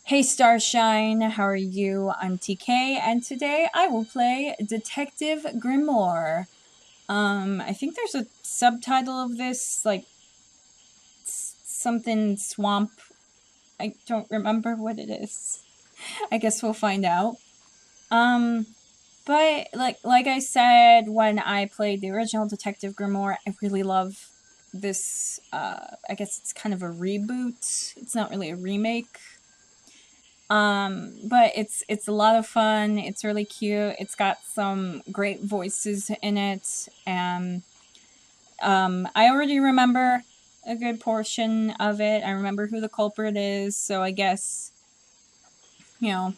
Hey Starshine, how are you? I'm TK, and today I will play Detective Grimoire. I think there's a subtitle of this, like, something swamp. I don't remember what it is. I guess we'll find out. But like I said when I played the original Detective Grimoire, I really love this, I guess it's kind of a reboot. It's not really a remake. But it's a lot of fun. It's really cute. It's got some great voices in it, and I already remember a good portion of it. I remember who the culprit is, so I guess, you know,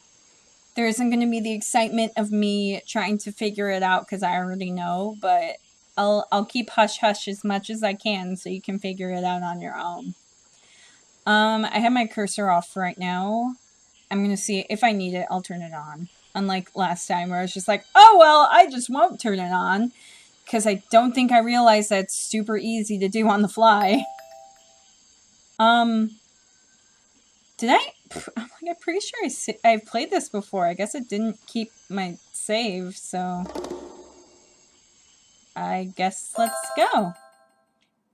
there isn't going to be the excitement of me trying to figure it out because I already know, but I'll keep hush hush as much as I can so you can figure it out on your own. I have my cursor off right now. I'm gonna see if I need it, I'll turn it on. Unlike last time where I was just like, oh well, I just won't turn it on. Because I don't think I realized that it's super easy to do on the fly. Did I? I'm pretty sure I've played this before. I guess it didn't keep my save, so I guess let's go.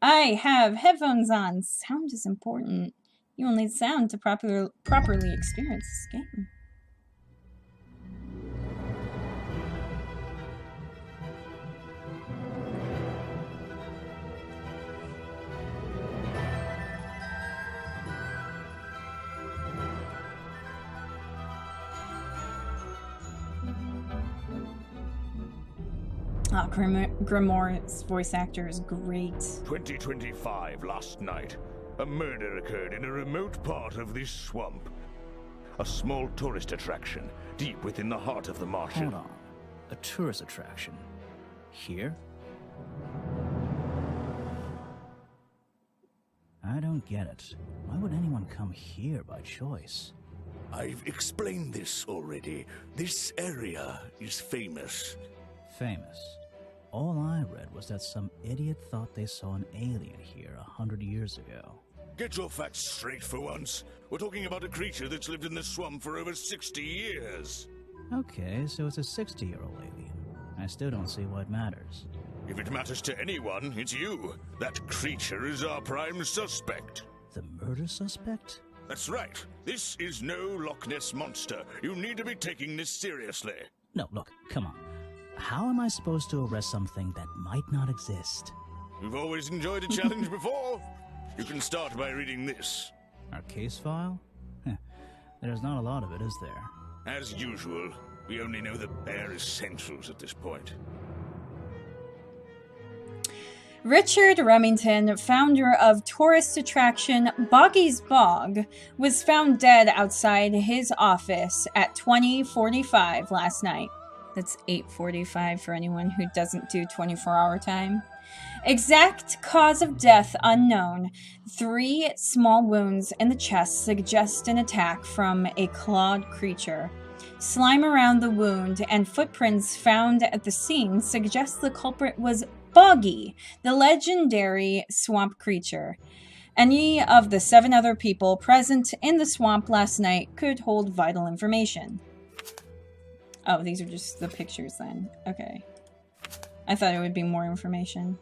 I have headphones on. Sound is important. You will need sound to properly experience this game. Oh, Grimoire's voice actor is great. 2025 last night. A murder occurred in a remote part of this swamp. A small tourist attraction, deep within the heart of the marsh. Hold on. A tourist attraction? Here? I don't get it. Why would anyone come here by choice? I've explained this already. This area is famous. Famous. All I read was that some idiot thought they saw an alien here 100 years ago. Get your facts straight for once. We're talking about a creature that's lived in this swamp for over 60 years. Okay, so it's a 60-year-old alien. I still don't see why it matters. If it matters to anyone, it's you. That creature is our prime suspect. The murder suspect? That's right. This is no Loch Ness monster. You need to be taking this seriously. No, look, come on. How am I supposed to arrest something that might not exist? We've always enjoyed a challenge before. You can start by reading this. Our case file? There's not a lot of it, is there? As usual, we only know the bare essentials at this point. Richard Remington, founder of tourist attraction Boggy's Bog, was found dead outside his office at 20:45 last night. That's 8:45 for anyone who doesn't do 24-hour time. Exact cause of death unknown. 3 small wounds in the chest suggest an attack from a clawed creature. Slime around the wound and footprints found at the scene suggest the culprit was Boggy, the legendary swamp creature. Any of the 7 other people present in the swamp last night could hold vital information. Oh, these are just the pictures then. Okay. I thought it would be more information.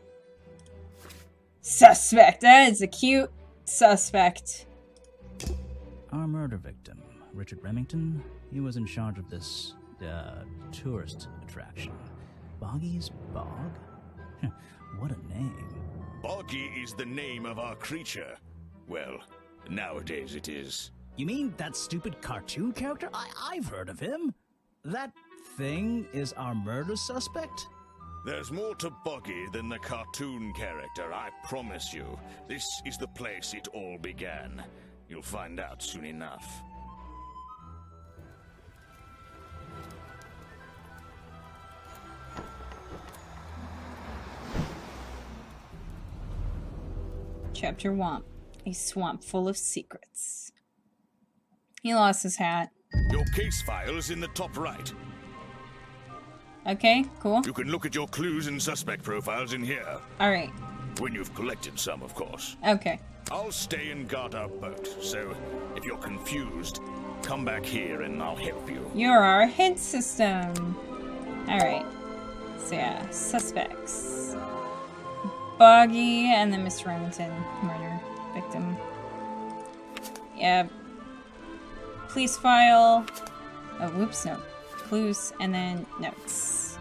Suspect! That is a cute suspect. Our murder victim, Richard Remington, he was in charge of this, tourist attraction. Boggy's Bog? What a name. Boggy is the name of our creature. Well, nowadays it is. You mean that stupid cartoon character? I've heard of him. That thing is our murder suspect? There's more to Boggy than the cartoon character, I promise you. This is the place it all began. You'll find out soon enough. Chapter 1. A swamp full of secrets. He lost his hat. Your case file's in the top right. Okay, cool. You can look at your clues and suspect profiles in here. Alright. When you've collected some, of course. Okay. I'll stay and guard our boat, so if you're confused, come back here and I'll help you. You're our hint system. Alright. So yeah, suspects. Boggy and then Mr. Remington, murder victim. Yeah. Police file. Oh, whoops, no. Clues, and then notes.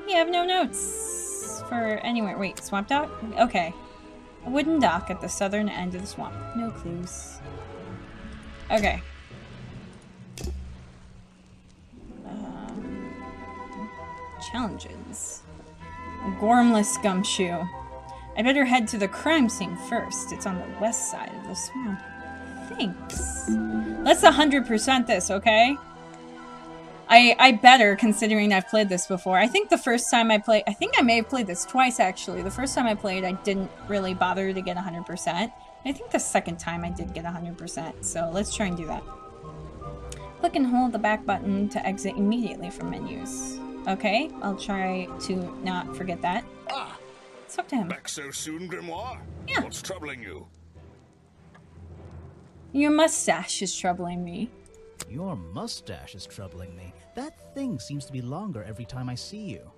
You have no notes for anywhere. Wait, swamp dock? Okay. A wooden dock at the southern end of the swamp. No clues. Okay. Challenges. A gormless gumshoe. I better head to the crime scene first. It's on the west side of the swamp. Thanks. Let's 100% this, okay? I better, considering I've played this before. I think the first time I played... I think I may have played this twice, actually. The first time I played, I didn't really bother to get 100%. I think the second time I did get 100%. So let's try and do that. Click and hold the back button to exit immediately from menus. Okay, I'll try to not forget that. Ah! Let's talk to him. Back so soon, Grimoire? Yeah. What's troubling you? Your mustache is troubling me. Your mustache is troubling me. That thing seems to be longer every time I see you.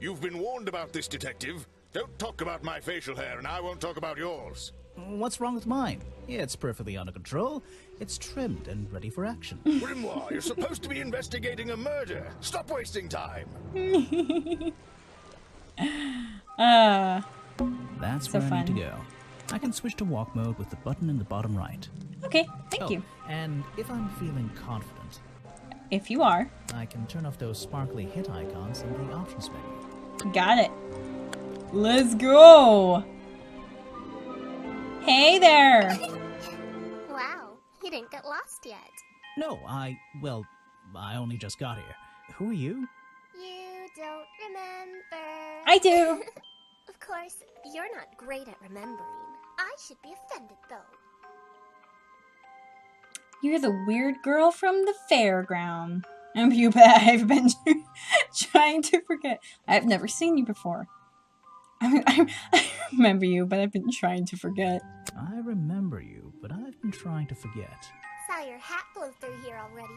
You've been warned about this, Detective. Don't talk about my facial hair, and I won't talk about yours. What's wrong with mine? It's perfectly under control. It's trimmed and ready for action. Grimoire, you're supposed to be investigating a murder. Stop wasting time. That's so where I fun. need to go. I can switch to walk mode with the button in the bottom right. Okay, thank you. And if I'm feeling confident, If you are. I can turn off those sparkly hit icons in the options menu. Got it. Let's go! Hey there! Wow, you didn't get lost yet. No, I only just got here. Who are you? You don't remember. I do! Of course, you're not great at remembering. I should be offended, though. You're the weird girl from the fairground. I've been trying to forget. I've never seen you before. I remember you, but I've been trying to forget. I remember you, but I've been trying to forget. Saw your hat blow through here already.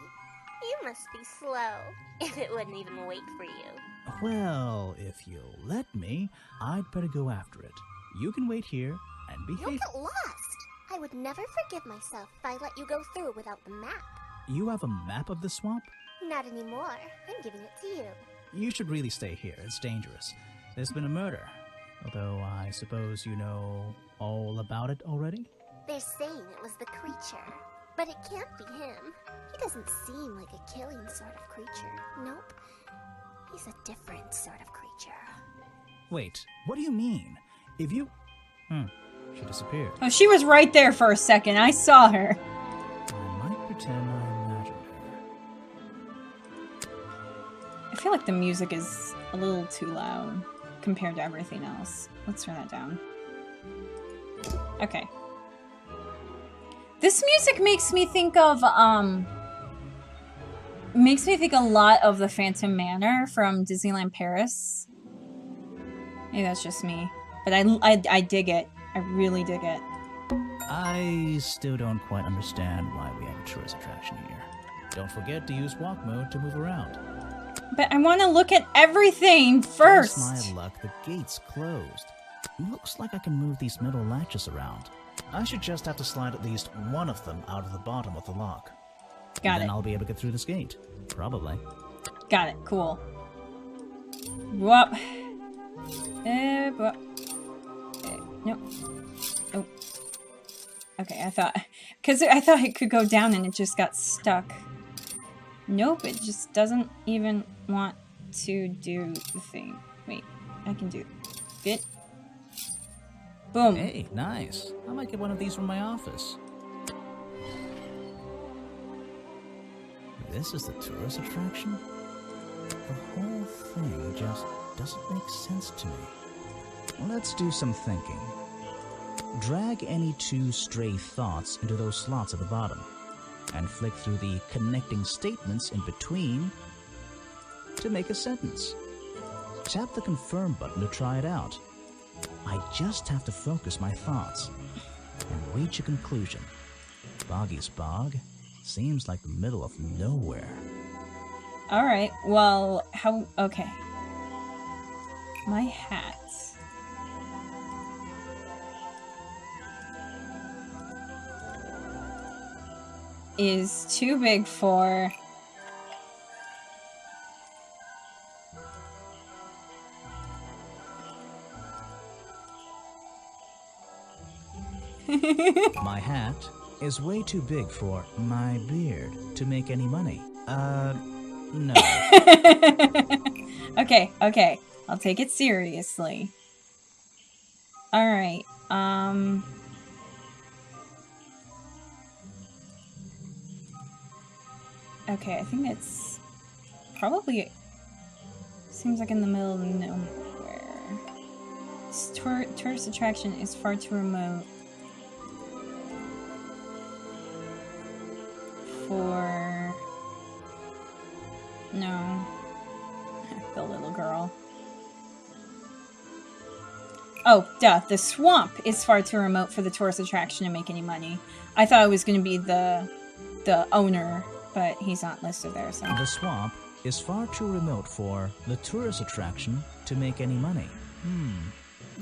You must be slow, if it wouldn't even wait for you. Well, if you'll let me, I'd better go after it. You can wait here and You'll behave. get lost. I would never forgive myself if I let you go through without the map. You have a map of the swamp? Not anymore. I'm giving it to you. You should really stay here. It's dangerous. There's been a murder. Although I suppose you know all about it already? They're saying it was the creature, but it can't be him. He doesn't seem like a killing sort of creature. Nope. He's a different sort of creature. Wait, what do you mean? If you... she disappeared. Oh, she was right there for a second. I saw her. I might pretend I imagined her. I feel like the music is a little too loud compared to everything else. Let's turn that down. Okay. This music makes me think of, makes me think a lot of the Phantom Manor from Disneyland Paris. Maybe that's just me. But I dig it. I really dig it. I still don't quite understand why we have a tourist attraction here. Don't forget to use walk mode to move around. But I want to look at everything first. Just my luck, the gate's closed. Looks like I can move these metal latches around. I should just have to slide at least one of them out of the bottom of the lock. Got Then it. I'll be able to get through this gate. Probably. Got it. Cool. Whoop. Whoop. Nope. Oh. Okay, I thought it could go down and it just got stuck. Nope, it just doesn't even want to do the thing. Wait, I can do it. Boom. Hey, nice. I might get one of these from my office. This is the tourist attraction? The whole thing just doesn't make sense to me. Let's do some thinking. Drag any two stray thoughts into those slots at the bottom, and flick through the connecting statements in between to make a sentence. Tap the confirm button to try it out. I just have to focus my thoughts and reach a conclusion. Boggy's Bog seems like the middle of nowhere. Alright, well, how... Okay. My hat. Is too big for... My hat is way too big for my beard to make any money. No. Okay, okay. I'll take it seriously. Alright, okay, I think it's probably... Seems like in the middle of nowhere. This tourist attraction is far too remote for... No. The little girl. Oh, duh. The swamp is far too remote for the tourist attraction to make any money. I thought it was going to be the owner, but he's not listed there, so... The swamp is far too remote for the tourist attraction to make any money.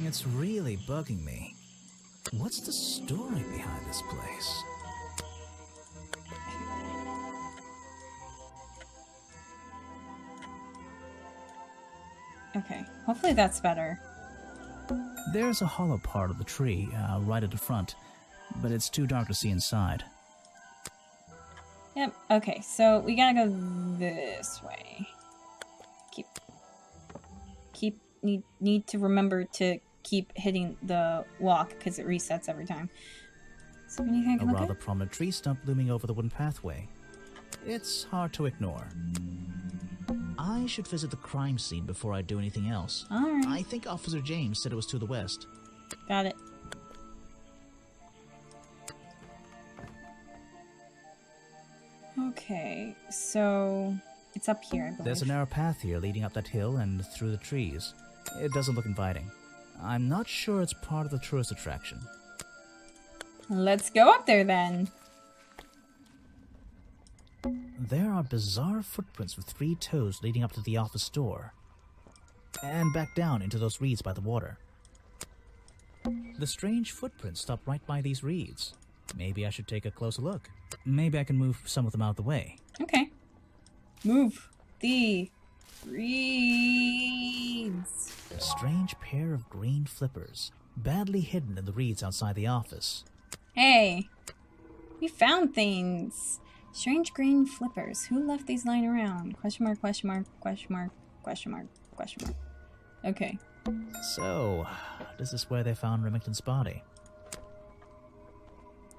It's really bugging me. What's the story behind this place? Okay, hopefully that's better. There's a hollow part of the tree right at the front, but it's too dark to see inside. Yep, okay, so we gotta go this way. Need to remember to keep hitting the walk, because it resets every time. So anything I can A look rather at? prominent tree stump looming over the wooden pathway. It's hard to ignore. I should visit the crime scene before I do anything else. Alright. I think Officer James said it was to the west. Got it. Okay, so it's up here, I believe. There's a narrow path here leading up that hill and through the trees. It doesn't look inviting. I'm not sure it's part of the tourist attraction. Let's go up there then. There are bizarre footprints with 3 toes leading up to the office door. And back down into those reeds by the water. The strange footprints stop right by these reeds. Maybe I should take a closer look. Maybe I can move some of them out of the way. Okay. Move the reeds. A strange pair of green flippers, badly hidden in the reeds outside the office. Hey, we found things. Strange green flippers. Who left these lying around? Question mark, question mark, question mark, question mark, question mark. Okay. So, this is where they found Remington's body.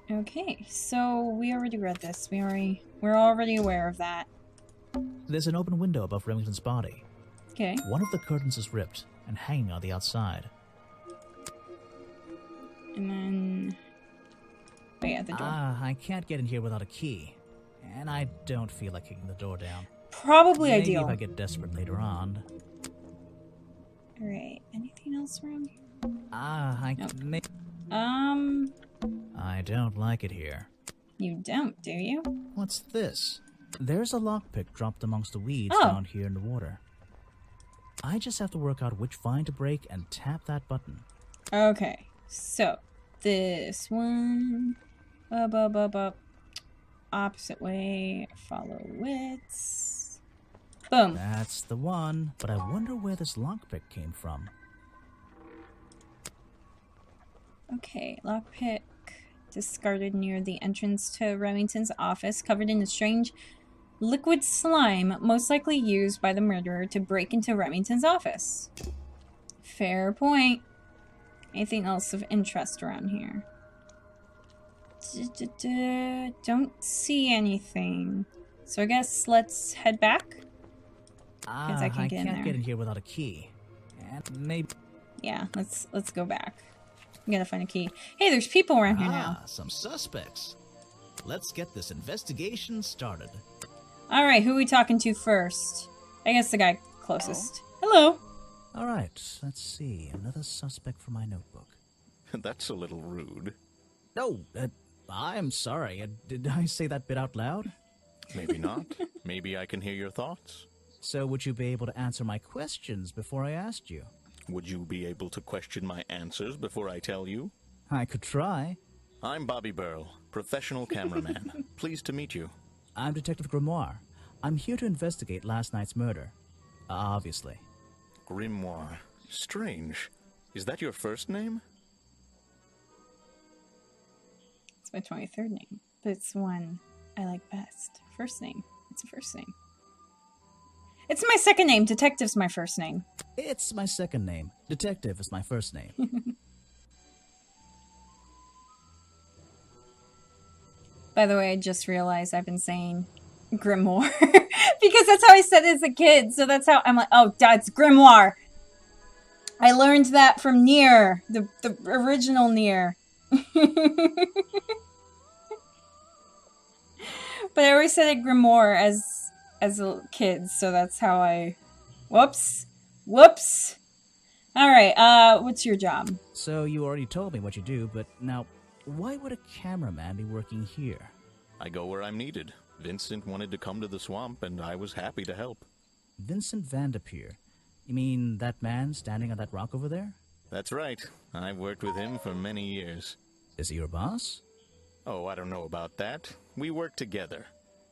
Okay, so we already read this. We're already aware of that. There's an open window above Remington's body. Okay. One of the curtains is ripped and hanging on the outside. And then... Oh yeah, the door. I can't get in here without a key. And I don't feel like kicking the door down. Probably Maybe ideal. if I get desperate later on. Alright, anything else around here? Nope. Nope. I don't like it here. You don't, do you? What's this? There's a lockpick dropped amongst the weeds Oh. down here in the water. I just have to work out which vine to break and tap that button. Okay, so this one. Up. Opposite way. Follow it. Boom. That's the one, but I wonder where this lockpick came from. Okay, lockpick discarded near the entrance to Remington's office, covered in a strange liquid slime, most likely used by the murderer to break into Remington's office. Fair point. Anything else of interest around here? Don't see anything. So I guess let's head back. I can't get in there. Get in here without a key. And maybe... Yeah, let's go back. I'm gonna find a key. Hey, there's people around here now. Some suspects. Let's get this investigation started. Alright, who are we talking to first? I guess the guy closest. Hello. All right, let's see. Another suspect for my notebook. That's a little rude. Oh, I'm sorry. Did I say that bit out loud? Maybe not. Maybe I can hear your thoughts. So would you be able to answer my questions before I asked you? Would you be able to question my answers before I tell you? I could try. I'm Bobby Burl, professional cameraman. Pleased to meet you. I'm Detective Grimoire. I'm here to investigate last night's murder. Obviously. Grimoire. Strange. Is that your first name? It's my 23rd name, but it's the one I like best. First name. It's a first name. It's my second name. Detective's my first name. It's my second name. Detective is my first name. By the way, I just realized I've been saying Grimoire because that's how I said it as a kid. So that's how I'm like, oh, it's Grimoire. I learned that from Nier, the original Nier. But I always said it Grimoire as a kid, so that's how I... Whoops. Alright, what's your job? So you already told me what you do, but now, why would a cameraman be working here? I go where I'm needed. Vincent wanted to come to the swamp, and I was happy to help. Vincent Vanderpeer. You mean that man standing on that rock over there? That's right. I've worked with him for many years. Is he your boss? Oh, I don't know about that. We work together.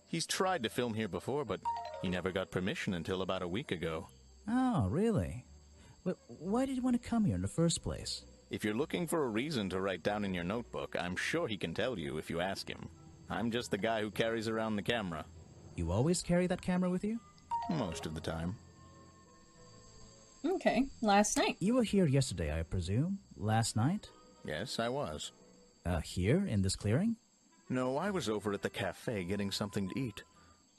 He's tried to film here before, but he never got permission until about a week ago. Oh, really? But why did you want to come here in the first place? If you're looking for a reason to write down in your notebook, I'm sure he can tell you if you ask him. I'm just the guy who carries around the camera. You always carry that camera with you? Most of the time. Okay, last night. You were here yesterday, I presume? Last night? Yes, I was. Here, in this clearing? No, I was over at the cafe getting something to eat.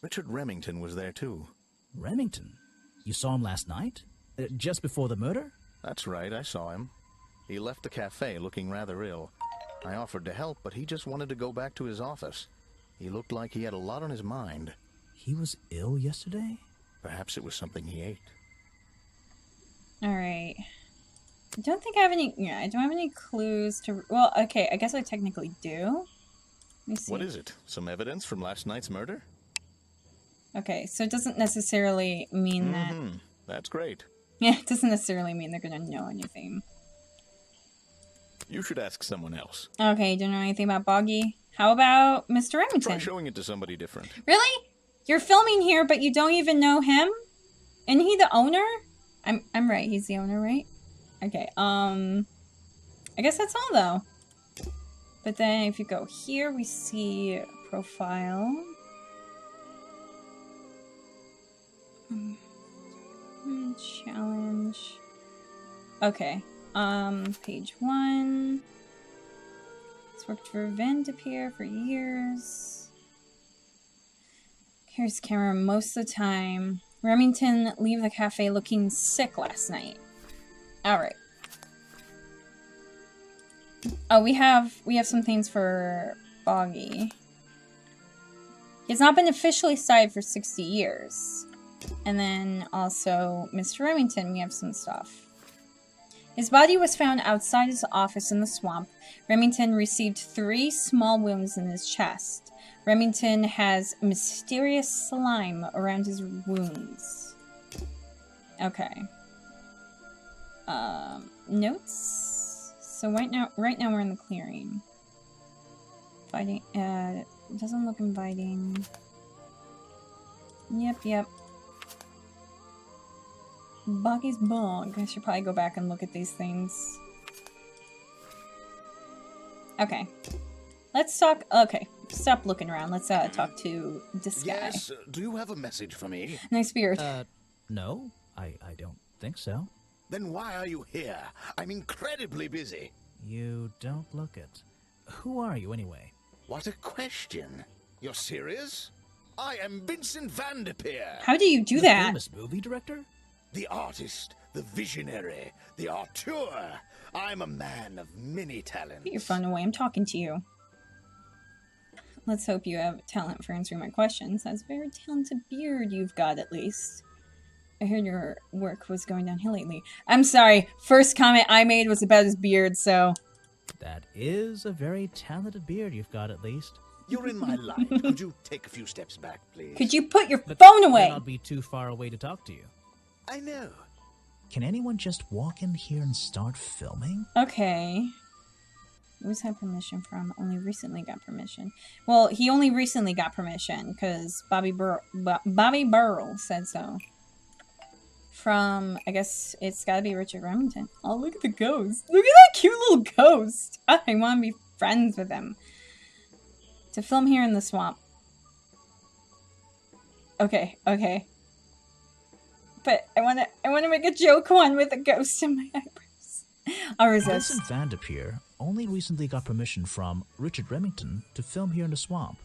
Richard Remington was there too. Remington? You saw him last night? Just before the murder? That's right, I saw him. He left the cafe looking rather ill. I offered to help, but he just wanted to go back to his office. He looked like he had a lot on his mind. He was ill yesterday? Perhaps it was something he ate. Alright. I don't think I have any... Yeah, I don't have any clues to... Well, okay, I guess I technically do. Let me see. What is it? Some evidence from last night's murder? Okay, so it doesn't necessarily mean that... That's great. Yeah, it doesn't necessarily mean they're gonna know anything. You should ask someone else. Okay, you don't know anything about Boggy? How about Mr. Remington? Try showing it to somebody different. Really? You're filming here, but you don't even know him? Isn't he the owner? I'm right, he's the owner, right? Okay, I guess that's all, though. But then if you go here, we see profile. Challenge. Okay, page 1. He's worked for Vanderpeer for years. Carries camera most of the time. Remington leave the cafe looking sick last night. Alright. Oh, we have some things for Boggy. He has not been officially cited for 60 years. And then also Mr. Remington, we have some stuff. His body was found outside his office in the swamp. Remington received 3 small wounds in his chest. Remington has mysterious slime around his wounds. Okay. Notes? So right now we're in the clearing. Fighting, doesn't look inviting. Yep. Boggy's Bog. I should probably go back and look at these things. Okay. Let's talk... Okay. Stop looking around. Let's talk to this guy. Yes, do you have a message for me? Nice beard. No. I don't think so. Then why are you here? I'm incredibly busy. You don't look it. Who are you, anyway? What a question. You're serious? I am Vincent Vanderpeer. How do you do The that? famous movie director? The artist, the visionary, the auteur. I'm a man of many talents. Put your phone away. I'm talking to you. Let's hope you have talent for answering my questions. That's a very talented beard you've got, at least. I heard your work was going downhill lately. I'm sorry. First comment I made was about his beard, so... That is a very talented beard you've got, at least. You're in my light. Could you take a few steps back, please? Could you put your phone away? May not be too far away to talk to you. I know. Can anyone just walk in here and start filming? Okay. Who's had permission from? Only recently got permission. Well, he only recently got permission because Bobby Burrell said so. From, I guess it's gotta be Richard Remington. Oh, look at the ghost. Look at that cute little ghost. I want to be friends with him. To film here in the swamp. Okay, okay. But I wanna make a joke one with a ghost in my eyebrows. I'll resist. Vincent Van de Peer only recently got permission from Richard Remington to film here in the swamp.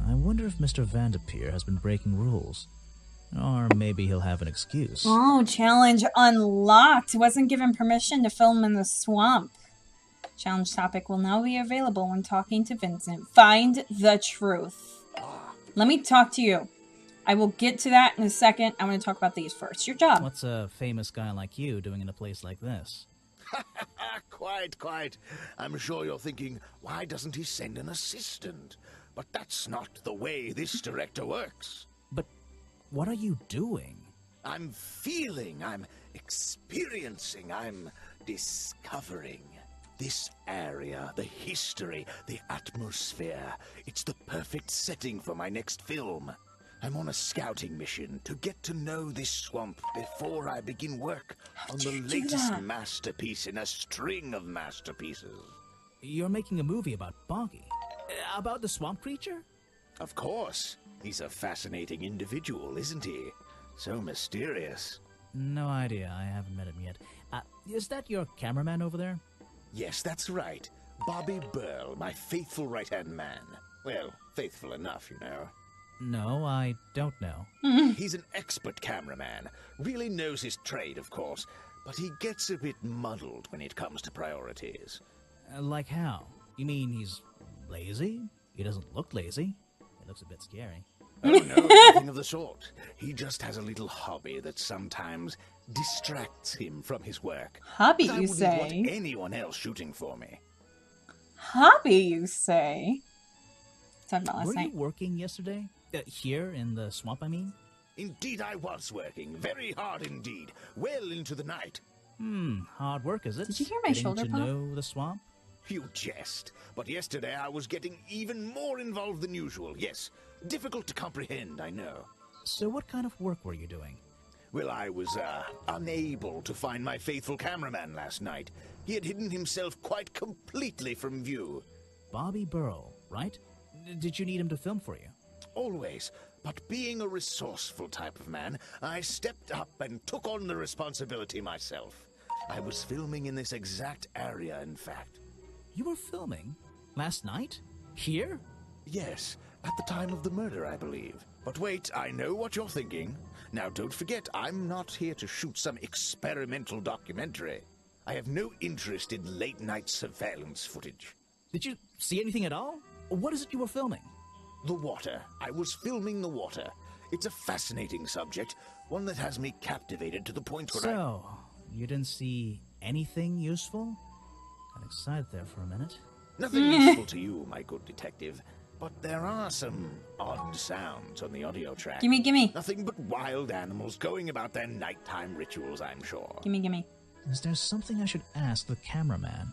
I wonder if Mr. Van de Peer has been breaking rules. Or maybe he'll have an excuse. Oh, challenge unlocked. Wasn't given permission to film in the swamp. Challenge topic will now be available when talking to Vincent. Find the truth. Let me talk to you. I will get to that in a second. I want to talk about these first. Your job. What's a famous guy like you doing in a place like this? Quite. I'm sure you're thinking, why doesn't he send an assistant? But that's not the way this director works. But what are you doing? I'm feeling, I'm experiencing, I'm discovering. This area, the history, the atmosphere, it's the perfect setting for my next film. I'm on a scouting mission to get to know this swamp before I begin work on the latest masterpiece in a string of masterpieces. You're making a movie about Boggy? About the swamp creature? Of course. He's a fascinating individual, isn't he? So mysterious. No idea. I haven't met him yet. Is that your cameraman over there? Yes, that's right. Bobby Burl, my faithful right-hand man. Well, faithful enough, you know. No, I don't know. He's an expert cameraman. Really knows his trade, of course. But he gets a bit muddled when it comes to priorities. Like how? You mean he's lazy? He doesn't look lazy. He looks a bit scary. Oh, no, nothing of the sort. He just has a little hobby that sometimes distracts him from his work. Hobby, I you wouldn't say? want anyone else shooting for me. Hobby, you say? Talking about last Were night. you working yesterday? Here in the swamp, I mean? Indeed, I was working. Very hard indeed. Well into the night. Hard work, is it? Did you hear my Getting shoulder to pop? know the swamp? You jest. But yesterday I was getting even more involved than usual. Yes, difficult to comprehend, I know. So what kind of work were you doing? Well, I was, unable to find my faithful cameraman last night. He had hidden himself quite completely from view. Bobby Burl, right? Did you need him to film for you? Always. But being a resourceful type of man, I stepped up and took on the responsibility myself. I was filming in this exact area, in fact. You were filming? Last night? Here? Yes, at the time of the murder, I believe. But wait, I know what you're thinking. Now, don't forget, I'm not here to shoot some experimental documentary. I have no interest in late-night surveillance footage. Did you see anything at all? What is it you were filming? The water. I was filming the water. It's a fascinating subject, one that has me captivated to the point where So, you didn't see anything useful? Got excited there for a minute. Nothing useful to you, my good detective. But there are some odd sounds on the audio track. Gimme. Nothing but wild animals going about their nighttime rituals, I'm sure. Gimme. Is there something I should ask the cameraman?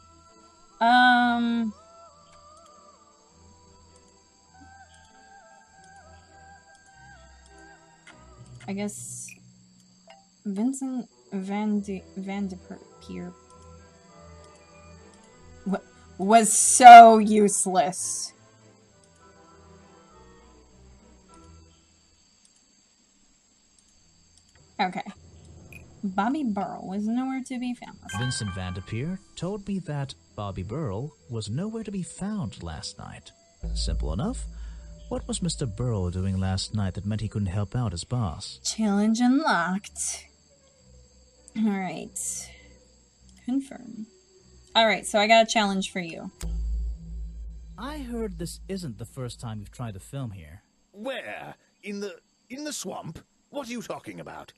I guess Vincent Van de Peer was so useless. Okay. Bobby Burl was nowhere to be found. Vincent Van de Peer told me that Bobby Burl was nowhere to be found last night. Simple enough. What was Mr. Burl doing last night that meant he couldn't help out his boss? Challenge unlocked. Alright. Confirm. Alright, so I got a challenge for you. I heard this isn't the first time you've tried to film here. Where? In the swamp? What are you talking about?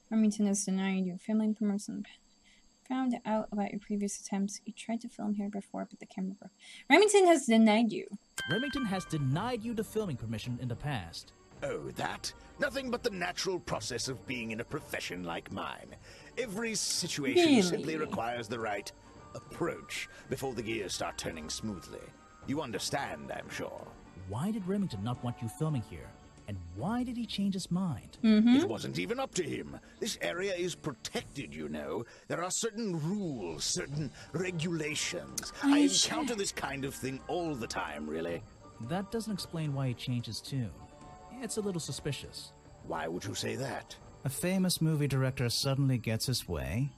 Remington has denied you. Family promotion. Found out about your previous attempts. You tried to film here before, but the camera broke. Remington has denied you. Remington has denied you the filming permission in the past. Oh, that? Nothing but the natural process of being in a profession like mine. Every situation Really? simply requires the right approach before the gears start turning smoothly. You understand, I'm sure. Why did Remington not want you filming here? And why did he change his mind? It wasn't even up to him. This area is protected, you know. There are certain rules, certain regulations. I encounter this kind of thing all the time, really. That doesn't explain why he changed his tune. It's a little suspicious. Why would you say that? A famous movie director suddenly gets his way.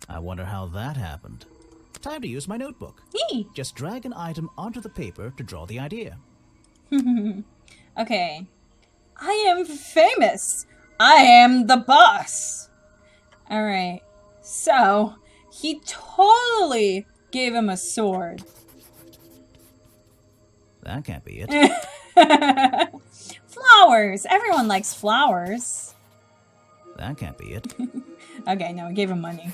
I wonder how that happened. Time to use my notebook. Just drag an item onto the paper to draw the idea. Okay. I am famous. I am the boss. Alright. So, he totally gave him a sword. That can't be it. Flowers. Everyone likes flowers. That can't be it. Okay, no, I gave him money.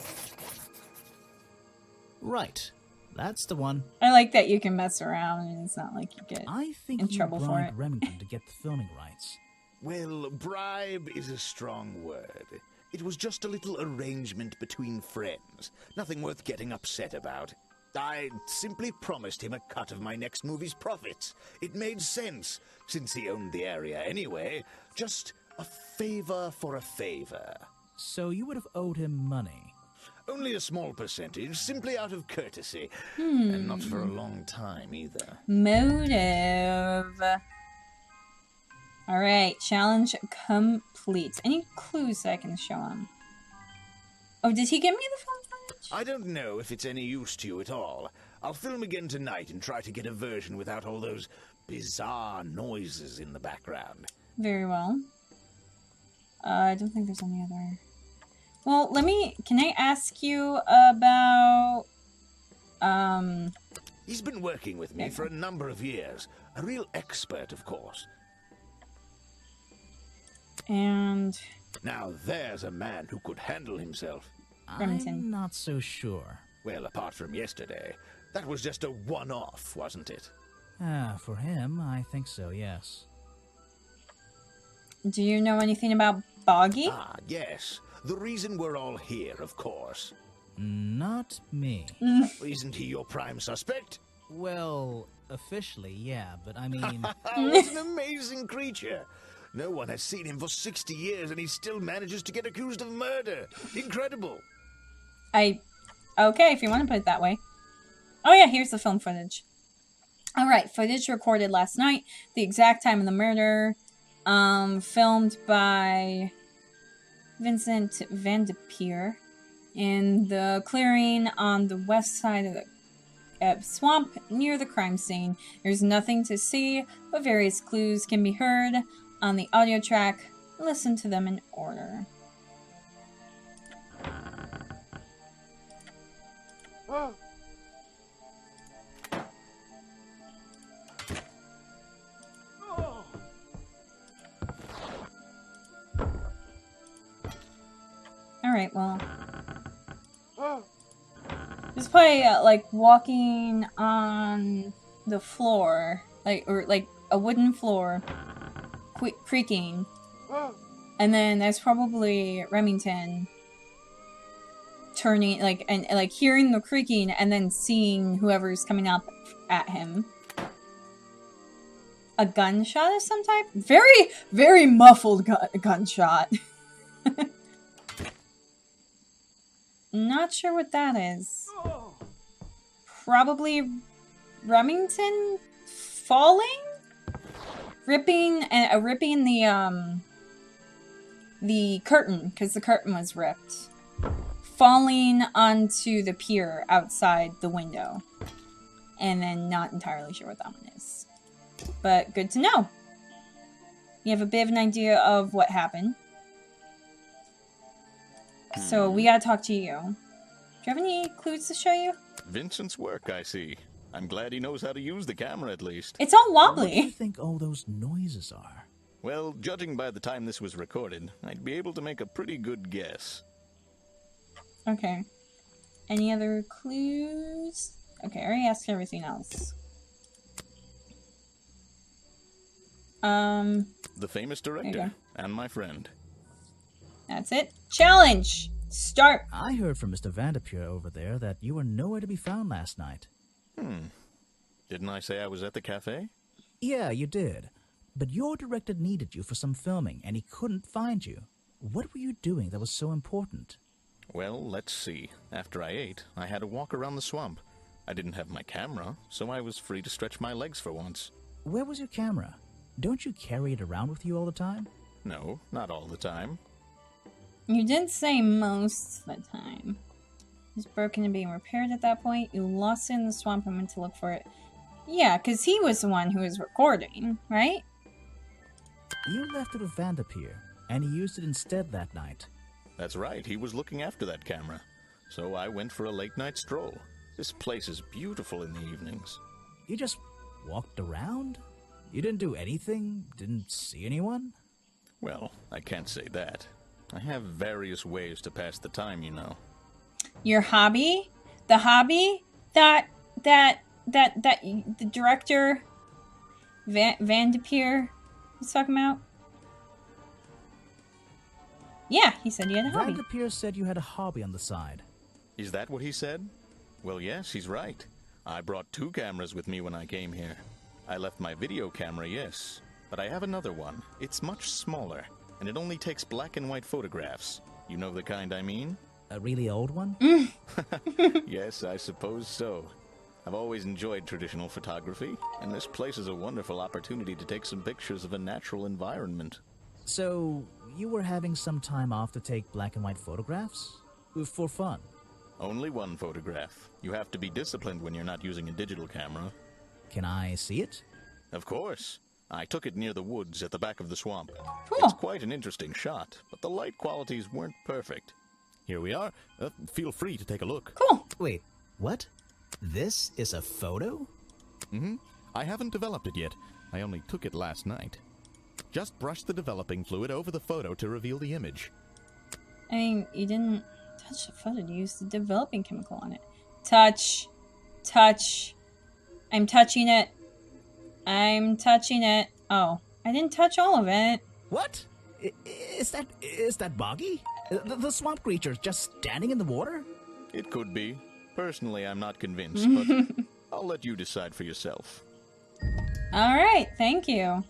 Right. That's the one. I like that you can mess around and it's not like you get I think in you trouble for bribed it. Remington to get the filming rights. Well, bribe is a strong word. It was just a little arrangement between friends. Nothing worth getting upset about. I simply promised him a cut of my next movie's profits. It made sense, since he owned the area anyway. Just a favor for a favor. So you would have owed him money. Only a small percentage, simply out of courtesy. And not for a long time, either. Motive. Alright, challenge complete. Any clues that I can show him? Oh, did he give me the film footage? I don't know if it's any use to you at all. I'll film again tonight and try to get a version without all those bizarre noises in the background. Very well. I don't think there's any other... Well, can I ask you about, He's been working with me for a number of years. A real expert, of course. And... Now there's a man who could handle himself. Remington. I'm not so sure. Well, apart from yesterday. That was just a one-off, wasn't it? For him, I think so, yes. Do you know anything about Boggy? Ah, yes. The reason we're all here, of course. Not me. Isn't he your prime suspect? Well, officially, yeah, but I mean... What an amazing creature. No one has seen him for 60 years and he still manages to get accused of murder. Incredible. Okay, if you want to put it that way. Oh yeah, here's the film footage. Alright, footage recorded last night. The exact time of the murder. Filmed by Vincent Van de Peer in the clearing on the west side of the swamp near the crime scene. There's nothing to see, but various clues can be heard on the audio track. Listen to them in order. Alright, well. Just play, like, walking on the floor. Or a wooden floor. Creaking. And then there's probably Remington turning, and hearing the creaking and then seeing whoever's coming up at him. A gunshot of some type? Very, very muffled gunshot. Not sure what that is. Probably Remington falling? Ripping the curtain, because the curtain was ripped. Falling onto the pier outside the window. And then not entirely sure what that one is. But good to know. You have a bit of an idea of what happened. So we gotta talk to you. Do you have any clues to show you? Vincent's work, I see. I'm glad he knows how to use the camera at least. It's all What do you wobbly. think all those noises are? Well, judging by the time this was recorded, I'd be able to make a pretty good guess. Okay. Any other clues? Okay, I already asked everything else. The famous director and my friend. That's it. Challenge! Start! I heard from Mr. Vanderpure over there that you were nowhere to be found last night. Didn't I say I was at the cafe? Yeah, you did. But your director needed you for some filming, and he couldn't find you. What were you doing that was so important? Well, let's see. After I ate, I had a walk around the swamp. I didn't have my camera, so I was free to stretch my legs for once. Where was your camera? Don't you carry it around with you all the time? No, not all the time. You did say most of the time. It was broken and being repaired at that point. You lost it in the swamp and went to look for it. Yeah, because he was the one who was recording, right? You left it with Vanderpure, and he used it instead that night. That's right, he was looking after that camera. So I went for a late-night stroll. This place is beautiful in the evenings. You just walked around? You didn't do anything? Didn't see anyone? Well, I can't say that. I have various ways to pass the time, you know. Your hobby? The hobby that the director Vanderpure was talking about? Yeah, he said you had a hobby. Vanderpure said you had a hobby on the side. Is that what he said? Well, yes, he's right. I brought 2 cameras with me when I came here. I left my video camera, yes, but I have another one. It's much smaller, and it only takes black and white photographs. You know the kind I mean? A really old one? Yes, I suppose so. I've always enjoyed traditional photography, and this place is a wonderful opportunity to take some pictures of a natural environment. So, you were having some time off to take black and white photographs? For fun? Only one photograph. You have to be disciplined when you're not using a digital camera. Can I see it? Of course. I took it near the woods at the back of the swamp. Cool. It's quite an interesting shot, but the light qualities weren't perfect. Here we are. Feel free to take a look. Cool. Wait, what? This is a photo? I haven't developed it yet. I only took it last night. Just brush the developing fluid over the photo to reveal the image. I mean, you didn't touch the photo. You used the developing chemical on it. Touch. Touch. I'm touching it. I'm touching it. Oh, I didn't touch all of it. What? Is that Boggy? The swamp creature just standing in the water? It could be. Personally, I'm not convinced, but I'll let you decide for yourself. Alright, thank you.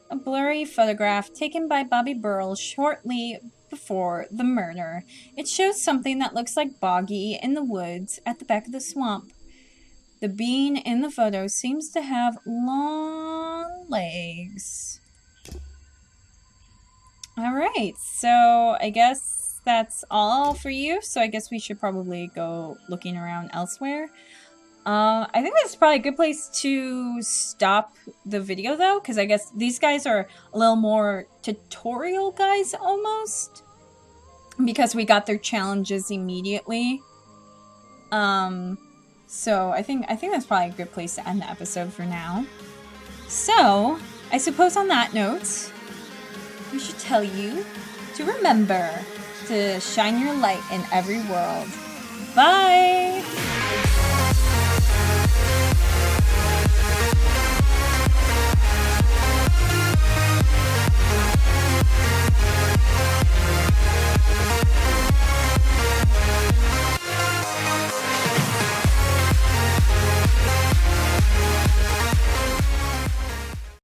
A blurry photograph taken by Bobby Burrell shortly before the murder. It shows something that looks like Boggy in the woods at the back of the swamp. The being in the photo seems to have long legs. Alright, so I guess that's all for you. So I guess we should probably go looking around elsewhere. I think that's probably a good place to stop the video though, because I guess these guys are a little more tutorial guys almost. Because we got their challenges immediately. So I think that's probably a good place to end the episode for now. So, I suppose on that note, we should tell you to remember to shine your light in every world. Bye!